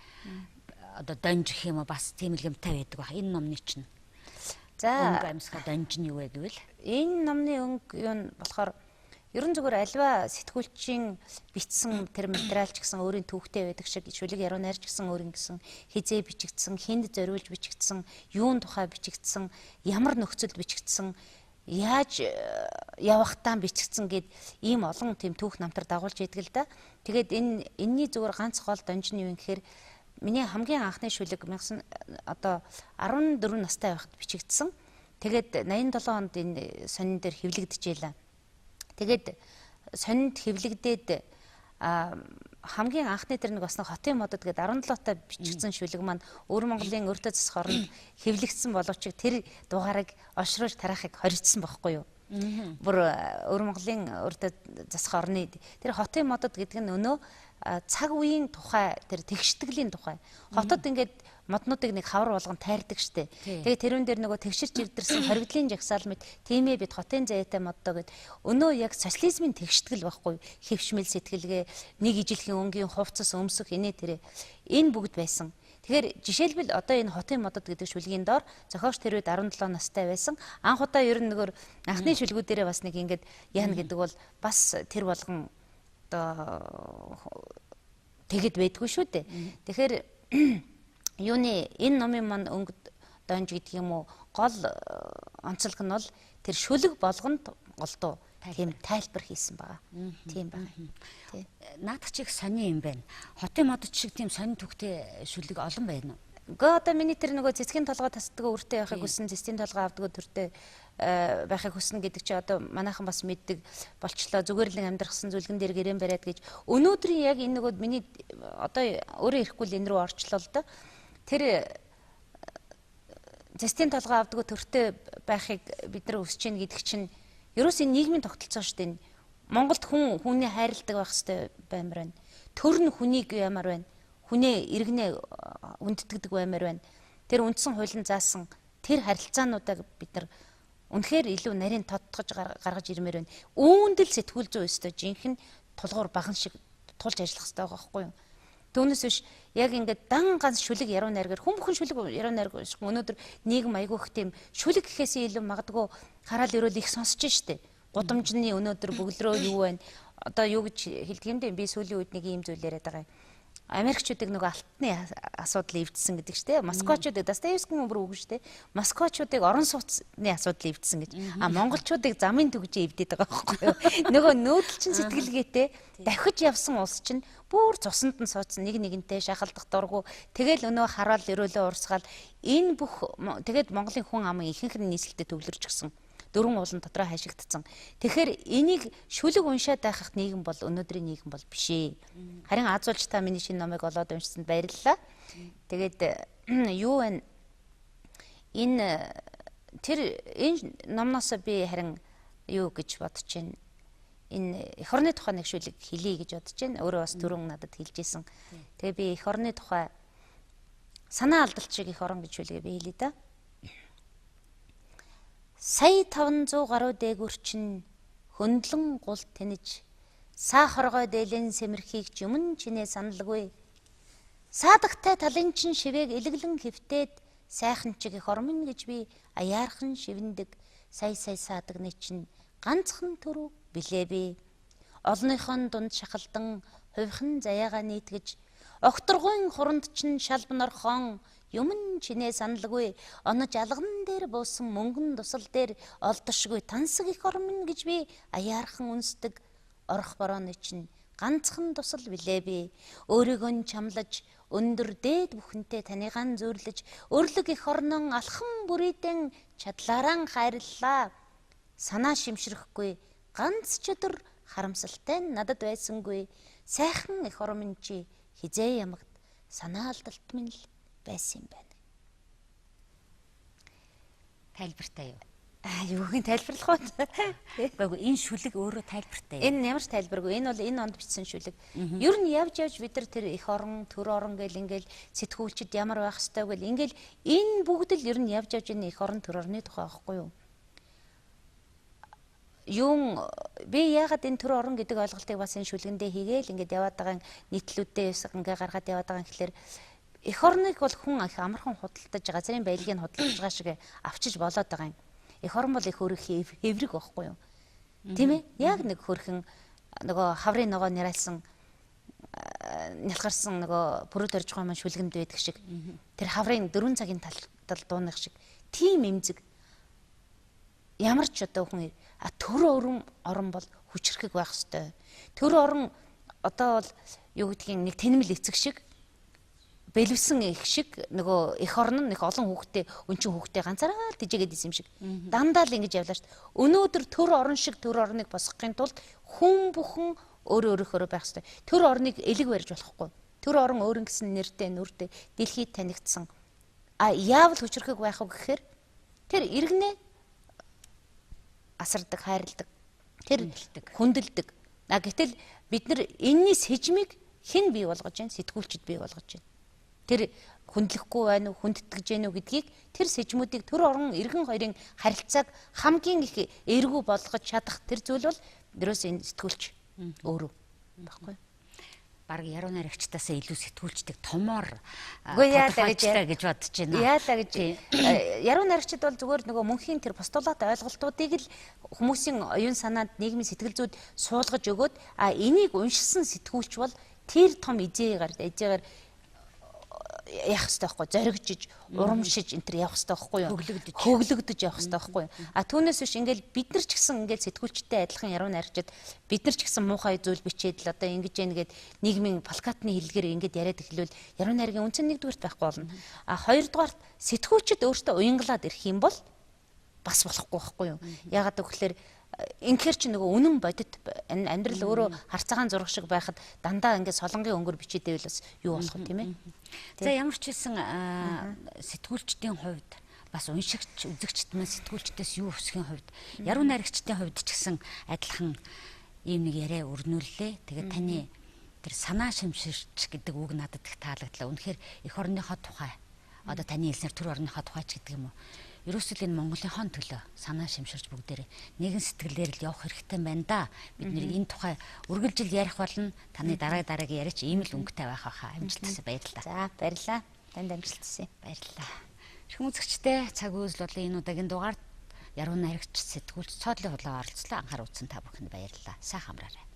одоо донж гэх юм уу бас тийм л юмтай байдаг баг. Энэ номны чинь. За өнгө амьсгаа донж нь юу вэ гэвэл энэ номны өнгө юу нь болохоор ерөн зүгээр альва сэтгүүлчийн бичсэн тэр материал ч гэсэн өөрийн төвхтэй байдаг шиг шүлэг яруу найрч гэсэн өөрийн гэсэн хизээ бичигдсэн, хинд зориулж бичигдсэн, юун тухай бичигдсэн, ямар нөхцөлд бичигдсэн, яаж явахтаа бичигдсэн гэд ийм олон тийм түүх намтар дагуулж идэг л да. Тэгээд энэний зүгээр ганц гол донж нь юу юм гэхээр миний хамгийн анхны шүлэг 14 настай байхад бичигдсэн. Тэгээд 87 онд энэ сонин дээр хэвлэгдэжээ. Тэгээд сонинд хэвлэгдээд хамгийн анхны тэр нэг бас хотын модод гээд 17 та бичигдсэн шүлэг маань Өвөр Монголын өртөө засах оронд хэвлэгдсэн боловч тэр дугаарыг олшруулж тараахыг хоригдсан байхгүй юу? Бүр Өвөр Монголын өртөө засах орны тэр хотын модод гэдэг нь өнөө цаг үеийн тухай тэр тэгштгэлийн тухай хотод ингээд моднуудыг нэг хавар болгон тайрдаг штэ. Тэгээ тэрүүн дээр нөгөө тэгширч ирдэрсэн хоригдлын жагсаал мэт тийм ээ бид хотын заяатай моддоо гэд өнөө яг социализмын тэгштгэл байхгүй хэвшмэл сэтгэлгээ нэг ижилхэн өнгийн хувцас өмсөх инээ тэрэ энэ бүгд байсан. Тэгэхээр жишээлбэл одоо энэ хотын модод гэдэг шүлгийн доор зохиогч тэр үед 17 настай байсан. Анх удаа ер нь нөгөө анхны шүлгүүдээрээ бас нэг ингээд яана гэдэг бол бас тэр болгон одоо тэгэд байдгүй шүү дээ. Тэгэхээр юуны энэ номын маань өнгө донж гэдэг юм уу гол онцлог нь бол тэр шүлэг болгонд голдуу тийм тайлбар хийсэн байгаа. Тийм байна. Наадах чих сони юм байна. Хотын модод шиг тийм сонин төгтэй шүлэг олон байна уу? Гэхдээ одоо миний тэр нөгөө цэцгийн толгой тасдгаа өртөө явахыг хүссэн, цэцгийн толгой авдгаа төртөө байхыг хүснэ гэдэг чи одоо манайхан бас мэддэг болчлоо. Зүгээр л амьдрахсан зүлгэн дээр гэрэн бариад гэж өнөөдрийн яг энэ нөгөө миний одоо өөрөө ирэхгүй л энэ рүү орчлоо л да. Тэр цэцгийн толгой авдгаа төртөө байхыг бид нар хүсэж чинь гэдэг чинь ерөөс энэ нийгмийн тогтолцоо шүү дээ. Монголд хүний хайрладаг байх хэрэгтэй баймар байна. Төр нь хүнийг ямар байна. Хүнээ иргэнэ хүндэтгдэг баймар байна. Тэр үндсэн хуулийн заасан тэр харилцаануудаа бид нар үнэхээр илүү нарийн тодтогж гаргаж ирмээр байна. Үүндэл сэтгүүл зүй өстой жинхэнэ тулгуур баган шиг тулж ажиллах хэрэгтэй байгаа байхгүй юу? Түүнээс биш яг ингээд дан ганц шүлэг яруу найргаар хүн шүлэг яруу найргаар өнөөдөр нийгэм айгүйх тийм шүлэг гэхээсээ илүү магадгүй хараал өрөөл их сонсож штэ. Гудамжны өнөөдөр бөглөрөө юу байна? Одоо юу гэж хэлдэг юм бэ? Би сүүлийн үед нэг ийм зүйл яриад байгаа юм. Америкчуудыг нөгөө алтны асуудал эвдсэн гэдэг чинь Москвачуудыг Достоевскийн бүр үг шүү дээ. Москвачуудыг орон сууцны асуудал эвдсэн гэж. Монголчуудыг замын төгжээ эвдээд байгаа байхгүй юу? Нөгөө нүүдэлчин сэтгэлгээтэй давхиж явсан улс чинь бүр цуснд нь суудсан нэг нэгнтэй шахалдах дургу. Тэгэл өнөө хараал өрөөлөө урсгаал энэ бүх тэгээд Монголын хүн амын ихэнх нь нийслэлтэд төвлөрч гисэн. Дөрвөн уулан дотроо хашигдсан. Тэгэхээр энийг шүлэг уншаад байхад нийгэм бол өнөөдрийн нийгэм бол биш ээ. Харин Азуулж та миний шинэ номыг олоод уншсанд баярлалаа. Тэгээд юу вэ? Энэ номноос би харин юу гэж бодож байна. Энэ эх орны тухай нэг шүлэг хэлье гэж бодож байна. Өөрөө бас түрүүн надад хэлжсэн. Тэгээ би эх орны тухай санаа алдалт шиг эх орон гэж шүлгээ би хэлье да. Сая 500 гаруй дээгүр чинь хөндлөн гул тэнэж саа хоргой дээлэн сэмэрхийг ч юм чинээ саналгүй. Саадагтай талын чин шивээг элэглэн хэвтээд сайхан чиг их ормон гэж би аяархан шивндэг сая саадаг чинь ганцхан төрөв билээ би. Олныхон дунд шахалдан хувьхан заяага нийтгэж огторгойн хуранд чин шалбан орхон юм чинээ саналгүй онож алган дээр буусан мөнгөн тусал дээр олдошгүй тансаг их ормон гэж би аяархан үнсдэг орох борооны чинь ганцхан тусал билээ би. Өөрийгөө чамлаж өндөр дээд бүхэнтэй таниган зөөрлөж өрлөг эх орнон алхам бүрийдэн чадлаараа хайрлаа. Санаа шимшрэхгүй ганц ч өдөр харамсалтай надад байсангүй. Сайхан эх орон минь чи хизээ ямагт санаа алдалт минь л байсан юм байна. Тайлбартай юу? Юугийн тайлбарлах вэ? Гэхдээ энэ шүлэг өөрөө тайлбартай. Энэ ямар ч тайлбаргүй. Энэ бол энэ онд бичсэн шүлэг. Ер нь явж бид нар тэр эх орон, төр орон гэл ингээл сэтгүүлчд ямар байх ёстой гэл ингээл энэ бүгд л ер нь явж энэ эх орон, төр орны тухай байхгүй юу? Би яагаад энэ төр орон гэдэг ойлголтыг бас энэ шүлгэндээ хийгээл ингээд яваад байгаа нийтлүүдээ ингээ гаргаад яваад байгаа юм гэхэлэр эх орныг бол хүн их амархан худалдаж газрын баялагийг худалдаж байгаа шиг авчиж болоод байгаа юм. Эх орон бол их хөрөх хэврэг байхгүй юу? Тийм ээ? Яг нэг хөрхэн нөгөө хаврын ногоо нэрэлсэн нялхарсан нөгөө пүрэд орж байгаа маань шүлгэнд байдаг шиг тэр хаврын 4 цагийн тал дуунах шиг тийм эмзэг ямар ч одоо хүн төр орон бол хүчрэхэг байх ёстой. Төр орон одоо бол юу гэдгийг нэг тэнэмэл эцэг шиг бэлвсэн их шиг нөгөө эх орн нь их олон хүүхдээ өнчин хүүхдээ ганцаараа л тижээгээд исэн юм шиг дандаа л ингэж явлаа шүү дээ. Өнөөдөр төр орон шиг төр орныг босгохын тулд хүн бүхэн өөрөөрөө байх ёстой. Төр орныг элэг барьж болохгүй. Төр орон өөр ингэсэн нэртэй нүртэй дэлхийд танигдсан. Яавал хүчрэхэг байх вэ гэхээр тэр иргэнэ асардаг, хайрладаг. Тэр хүндэлдэг. Гэтэл бид нар энэний сэжмийг хэн бий болгож байна? Сэтгүүлчд бий болгож байна. Тэр хүндлэхгүй байна уу, хүндэтгэж байна уу гэдгийг тэр сэжмүүдийг төр орон иргэн хоёрын харилцааг хамгийн их эергүй болгож чадах тэр зүйл бол ерөөс энэ сэтгүүлч өөрөө баггүй. Бараг яруу найрагчтаас илүү сэтгүүлчдэг томоор тодорхойлчлаа гэж бодож байна. Яалаа гэж. Яруу найрагчд бол зүгээр нөгөө мөнхийн тэр постулат ойлголтуудыг л хүмүүсийн оюун санаанд нийгмийн сэтгэл зүйд суулгаж өгөөд энийг уншсан сэтгүүлч бол тэр том эзээгээр явах хэрэгтэй байхгүй зоригжиж урамшиж энэ төр явах хэрэгтэй байхгүй юу хөглөгдөж явах хэрэгтэй байхгүй юу түүнээс биш ингээл бид нар ч гэсэн ингээл сэтгүүлчтэй адилхан яруу найрагчид бид нар ч гэсэн муухай зүйл бичээд л одоо ингэж яагээд нийгмийн плакатны хэллэгээр ингээд яриад эхлүүл яруу найргийн үндсэн нэгдүгээрт байхгүй болно хоёрдугаарт сэтгүүлчид өөртөө уянгалаад ирэх юм бол бас болохгүй байхгүй юу ягаад гэвэл инхээр чи нөгөө үнэн бодит амьдрал өөрөө харцаагаан зураг шиг байхад дандаа ингээд солонгийн өнгөөр бичээдэл бас юу болох вэ тийм ээ. За ямар ч хэлсэн сэтгүүлчдийн хувьд бас уншигч үзэгчд маань сэтгүүлчдээс юу өсөхийн хувьд яруу найрагчдын хувьд ч гэсэн адилхан ийм нэг яриа өрнүүллээ. Тэгээд таны тэр санаа шимширч гэдэг үг надад их таалагдлаа. Үнэхээр эх орныхоо тухай одоо таны хэлснээр төр орныхоо тухай ч гэдэг юм уу. Ерөөсөл энэ Монголынхон төлөө санаа шимширч бүгдээрээ нэгэн сэтгэлээр л явах хэрэгтэй байна да. Бид нэр энэ тухай үргэлжил ярих болно. Таны дараагийн яриач ийм л өнгөтэй байх хаа. Амжилттай баярлалаа. За баярлалаа. Танд амжилттай. Баярлалаа. Шүм үзэгчтэй цаг үйл болон энэ удаагийн дугаард яруу найрагч сэтгүүлч цоодлын хулгай оролцлоо анхаар үзсэн та бүхэнд баярлалаа. Сайхан амраарай.